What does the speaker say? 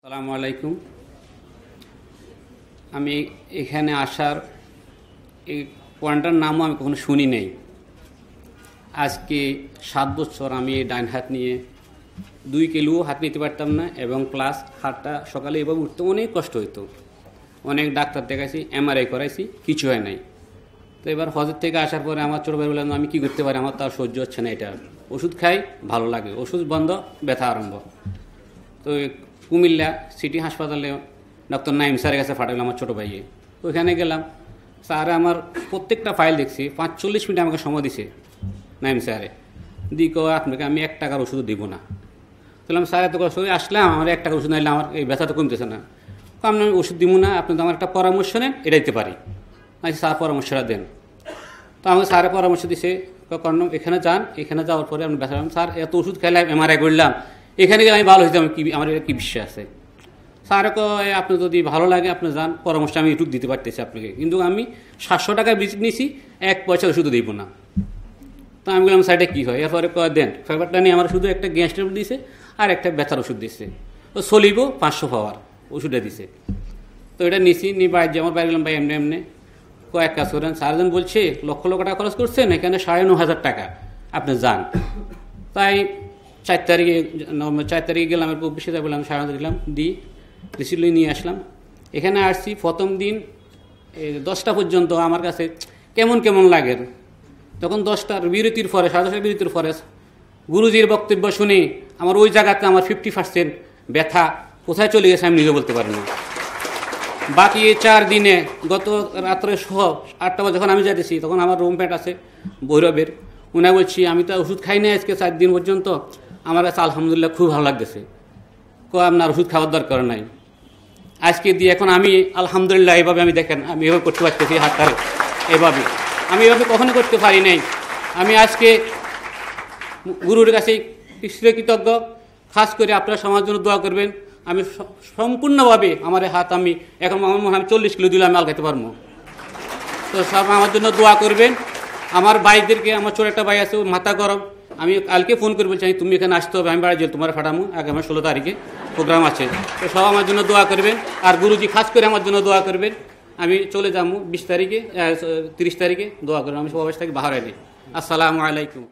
আসসালামু আলাইকুম। আমি এখানে আসার এই পয়েন্টটার নামও আমি কখনো শুনি নাই। আজকে 7 বছর আমি এই ডাইন হাত নিয়ে 2 কিলো হাত নিতে পারতাম না, এবং প্লাস হাতটা সকালে এভাবে উঠতে অনেক কষ্ট হইতো। অনেক ডাক্তার দেখাইছি, এমআরআই করাইছি, কিছু হয় নাই। তো এবার হজের থেকে আসার পরে আমার ছোটো ভাই বললাম আমি কী করতে পারি, আমার তো আর সহ্য হচ্ছে না। এটা ওষুধ খাই, ভালো লাগে, ওষুধ বন্ধ, ব্যথা আরম্ভ। তো কুমিল্লা সিটি হাসপাতালে ডক্টর নাইম স্যারের কাছে পাঠালাম আমার ছোটো ভাইয়ে। ওইখানে গেলাম, স্যার আমার প্রত্যেকটা ফাইল দেখছি, 45 মিনিট আমাকে সময় দিছে নাইম স্যারে। দিকে আপনাকে আমি 1 টাকার ওষুধ দিব না। বললাম স্যার এত কষ্ট করে আসলাম, আমার 1 টাকা ওষুধ নিলে আমার এই ব্যথা তো কমতেছে না। আমি ওষুধ দিব না, আপনি তো আমার একটা পরামর্শ নেন, এটা দিতে পারি। আচ্ছা স্যার পরামর্শটা দেন। তো আমাকে স্যারের পরামর্শ দিছে, কর্ণম এখানে যান, এখানে যাওয়ার পরে আপনি ব্যথা স্যার এত ওষুধ খাইলাম, এমআরআই করলাম, এখানে গেলে আমি ভালো হইতে আমার এটা কী বিশ্বাস আছে। স্যার কয় আপনি যদি ভালো লাগে আপনি যান, পরামর্শ আমি এটুকু দিতে পারতেছি আপনাকে, কিন্তু আমি 700 টাকার ভিজিট নিয়েছি, 1 পয়সা ওষুধ দিব না। তো আমি বললাম সাইডে কী হয়, এরপরে কয় দেন। ফেভারটা নিয়ে আমার শুধু একটা গ্যাস ট্যাবলেট দিয়েছে আর একটা ব্যথার ওষুধ দিচ্ছে, ও চলিব 500 পাওয়ার ওষুধটা দিছে। তো এটা নিছি, নিয়ে বাইরে যে আমার বাইরে গেলাম, ভাই এমনি এমনি কয়েক কাজ করেন, সার্জন বলছে লক্ষ লক্ষ টাকা খরচ করছেন, এখানে 9,500 টাকা, আপনি যান। তাই 4 তারিখে গেলাম, এরপর অফিসে যাই, বললাম 9,500 দিলাম, দিই রিসিপ্ট নিয়ে আসলাম। এখানে আসছি প্রথম দিন 10টা পর্যন্ত আমার কাছে কেমন কেমন লাগে। তখন 10টার বিরতির পরে, 10:30 বিরতির পরে গুরুজির বক্তব্য শুনে আমার ওই জায়গাতে আমার 50% ব্যথা কোথায় চলে গেছে আমি নিজে বলতে পারি না। বাকি এই 4 দিনে গত রাত্রে সহ 8টা বাজে যখন আমি যাইতেছি, তখন আমার রুমমেট আছে ভৈরবের, উনি বলছি আমি তো ওষুধ খাই না আজকে 4 দিন পর্যন্ত, আমার কাছে আলহামদুলিল্লাহ খুব ভালো লাগতেছে। আপনার ওষুধ খাওয়ার দরকার নাই আজকে দিয়ে। এখন আমি আলহামদুলিল্লাহ এভাবে আমি দেখেন আমি এভাবে করতে পারতেছি, হাতটা এভাবে আমি এভাবে কখনো করতে পারি নাই। আমি আজকে গুরুর কাছে কৃতজ্ঞ। খাস করে আপনারা সমাজের জন্য দোয়া করবেন। আমি সম্পূর্ণভাবে আমার হাত আমি এখন আমার মনে হয় আমি 40 কিলো দিলে আমি আলগাতে পারবো। তো সব আমার জন্য দোয়া করবেন। আমার ভাইদেরকে, আমার ছোট একটা ভাই আছে, মাথা গরম, আমি কালকে ফোন করে বলছি তুমি এখানে আসতে হবে, আমি বাড়ি যে তোমার ফাটামো, আগামী 16 তারিখে প্রোগ্রাম আছে। তো সব আমার জন্য দোয়া করবেন, আর গুরুজি খাস করে আমার জন্য দোয়া করবেন। আমি চলে যাবো 20 তারিখে, 30 তারিখে দোয়া করবেন। আমি সব অবস্থা থেকে বাহার আনি। আসসালামু আলাইকুম।